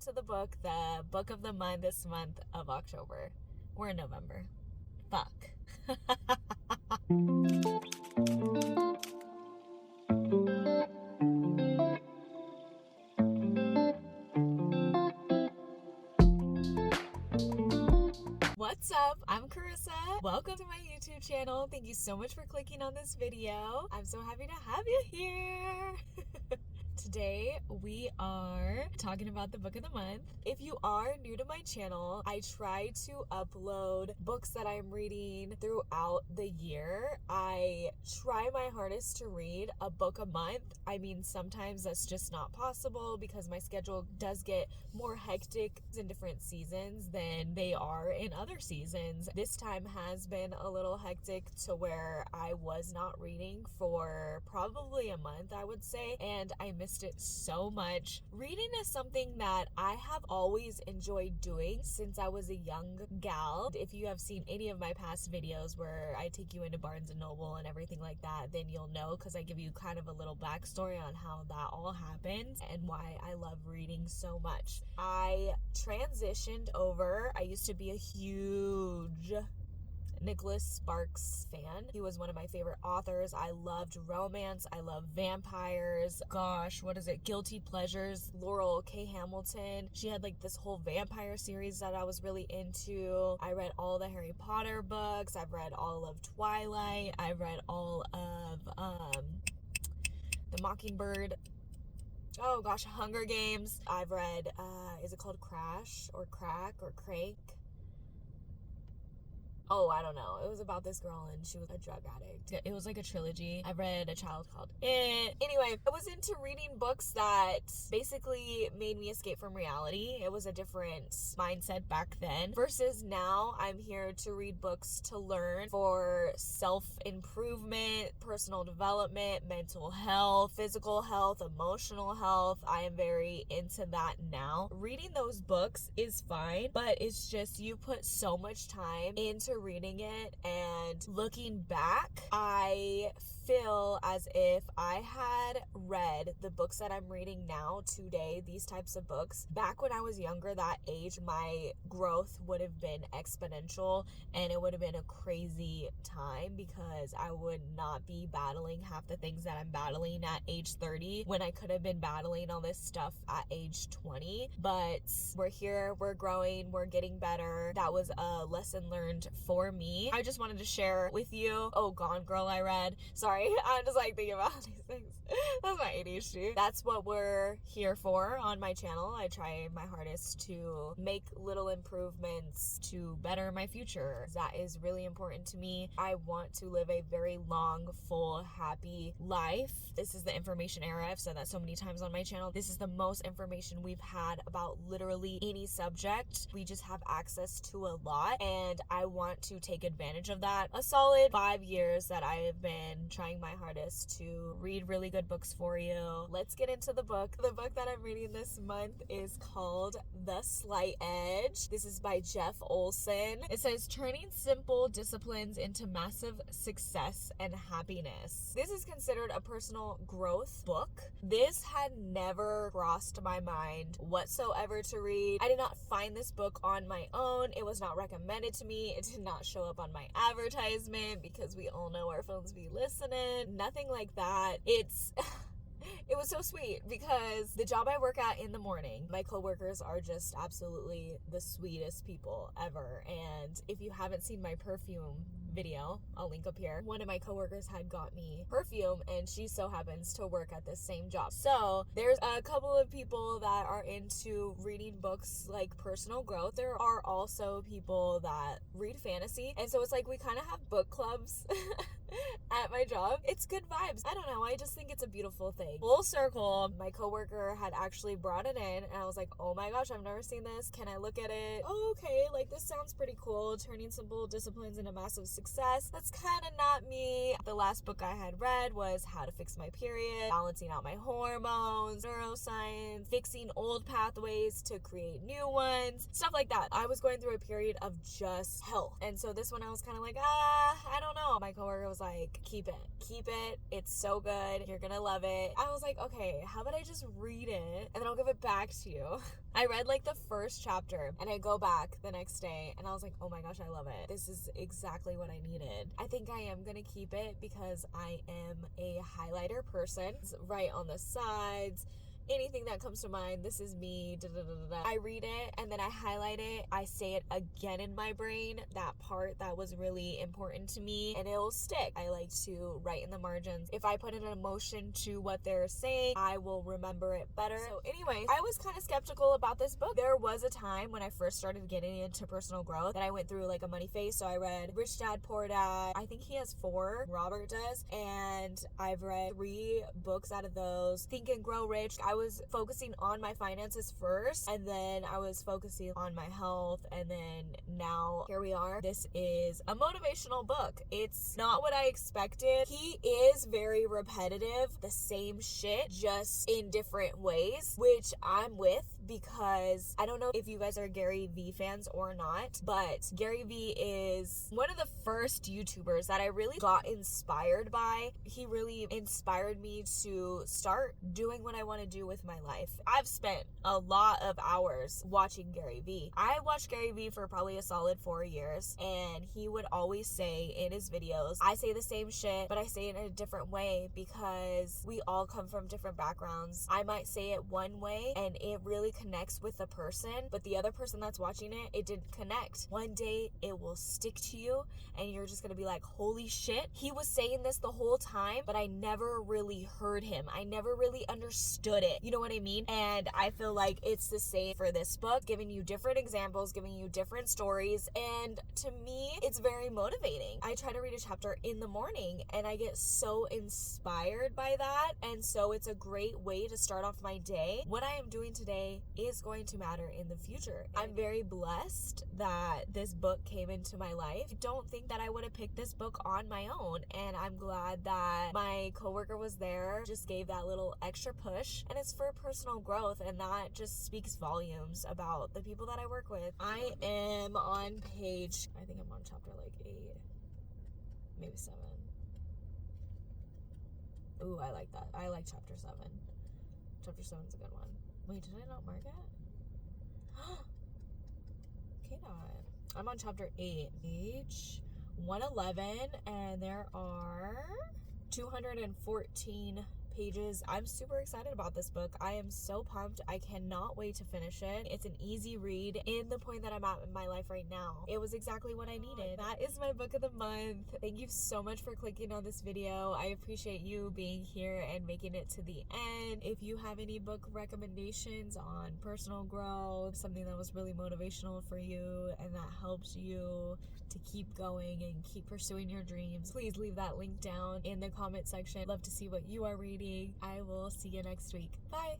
into the book of the month this month of October. We're in November. Fuck. What's up? I'm Carissa. Welcome to my YouTube channel. Thank you so much for clicking on this video. I'm so happy to have you here. Today we are talking about the book of the month. If you are new to my channel, I try to upload books that I'm reading throughout the year. I try my hardest to read a book a month. I mean, sometimes that's just not possible because my schedule does get more hectic in different seasons than they are in other seasons. This time has been a little hectic to where I was not reading for probably a month, I would say, and I missed it so much. Reading is something that I have always enjoyed doing since I was a young gal. If you have seen any of my past videos where I take you into Barnes and Noble and everything like that, then you'll know, because I give you kind of a little backstory on how that all happened and why I love reading so much. I transitioned over. I used to be a huge Nicholas Sparks fan. He was one of my favorite authors. I loved romance. I love vampires. Gosh, what is it? Guilty Pleasures. Laurel K. Hamilton. She had like this whole vampire series that I was really into. I read all the Harry Potter books. I've read all of Twilight. I've read all of The Mockingbird. Oh gosh, Hunger Games. I've read, is it called Crash or Crack or Crank? Oh, I don't know. It was about this girl and she was a drug addict. It was like a trilogy. I read A Child Called It. Anyway, I was into reading books that basically made me escape from reality. It was a different mindset back then. Versus now, I'm here to read books to learn for self-improvement, personal development, mental health, physical health, emotional health. I am very into that now. Reading those books is fine, but it's just you put so much time into reading it, and looking back, I feel as if I had read the books that I'm reading now today, these types of books, back when I was younger, that age, my growth would have been exponential and it would have been a crazy time because I would not be battling half the things that I'm battling at age 30 when I could have been battling all this stuff at age 20. But we're here, we're growing, we're getting better. That was a lesson learned for me. I just wanted to share with you. Oh, Gone Girl I read. Sorry, I'm just like thinking about these things. That's my ADHD. That's what we're here for on my channel. I try my hardest to make little improvements to better my future. That is really important to me. I want to live a very long, full, happy life. This is the information era. I've said that so many times on my channel. This is the most information we've had about literally any subject. We just have access to a lot, and I want to take advantage of that. A solid 5 years that I have been trying my hardest to read really good books for you. Let's get into the book. The book that I'm reading this month is called The Slight Edge. This is by Jeff Olson. It says, turning simple disciplines into massive success and happiness. This is considered a personal growth book. This had never crossed my mind whatsoever to read. I did not find this book on my own. It was not recommended to me. It did not show up on my advertisement because we all know our phones be listening. Nothing like that. It was so sweet because the job I work at in the morning, my coworkers are just absolutely the sweetest people ever. And if you haven't seen my perfume video, I'll link up here. One of my coworkers had got me perfume and she so happens to work at the same job. So there's a couple of people that are into reading books like personal growth. There are also people that read fantasy. And so it's like we kind of have book clubs at my job. It's good vibes. I don't know. I just think it's a beautiful thing. Full circle, my coworker had actually brought it in and I was like, oh my gosh, I've never seen this. Can I look at it? Oh, okay. Like this sounds pretty cool. Turning simple disciplines into massive success. That's kind of not me. The last book I had read was How to Fix My Period, Balancing Out My Hormones, Neuroscience, Fixing Old Pathways to Create New Ones, stuff like that. I was going through a period of just health. And so this one I was kind of like, I don't know. My coworker was like, keep it. It's so good. You're gonna love it. I was like, okay, how about I just read it and then I'll give it back to you. I read like the first chapter and I go back the next day and I was like, oh my gosh, I love it. This is exactly what I needed. I think I am gonna keep it because I am a highlighter person. It's right on the sides. Anything that comes to mind, this is me, da, da, da, da, da. I read it and then I highlight it. I say it again in my brain, that part that was really important to me, and it'll stick. I like to write in the margins. If I put an emotion to what they're saying, I will remember it better. So anyways, I was kind of skeptical about this book. There was a time when I first started getting into personal growth that I went through like a money phase. So I read Rich Dad, Poor Dad. I think he has 4, Robert does, and I've read 3 books out of those. Think and Grow Rich. I was focusing on my finances first, and then I was focusing on my health, and then now here we are. This is a motivational book. It's not what I expected. He is very repetitive, the same shit, just in different ways, which I'm with, because I don't know if you guys are Gary Vee fans or not, but Gary Vee is one of the first YouTubers that I really got inspired by. He really inspired me to start doing what I want to do with my life. I've spent a lot of hours watching Gary Vee. I watched Gary Vee for probably a solid 4 years, and he would always say in his videos, I say the same shit, but I say it in a different way because we all come from different backgrounds. I might say it one way and it really connects with the person, but the other person that's watching it, it didn't connect. One day it will stick to you and you're just gonna be like, holy shit, he was saying this the whole time, but I never really heard him. I never really understood it. You know what I mean? And I feel like it's the same for this book, giving you different examples, giving you different stories, and to me, it's very motivating. I try to read a chapter in the morning and I get so inspired by that, and so it's a great way to start off my day. What I am doing today is going to matter in the future. I'm very blessed that this book came into my life. I don't think that I would have picked this book on my own, and I'm glad that my coworker was there, just gave that little extra push, and it's for personal growth, and that just speaks volumes about the people that I work with. I am on page, I think I'm on chapter like 8, maybe 7. Ooh, I like that. I like chapter 7. Chapter 7's a good one. Wait, did I not mark it? Okay, not. I'm on chapter 8, page 111, and there are 214 pages. I'm super excited about this book. I am so pumped. I cannot wait to finish it. It's an easy read in the point that I'm at in my life right now. It was exactly what I needed. That is my book of the month. Thank you so much for clicking on this video. I appreciate you being here and making it to the end. If you have any book recommendations on personal growth, something that was really motivational for you and that helps you to keep going and keep pursuing your dreams, please leave that link down in the comment section. Love to see what you are reading. I will see you next week. Bye.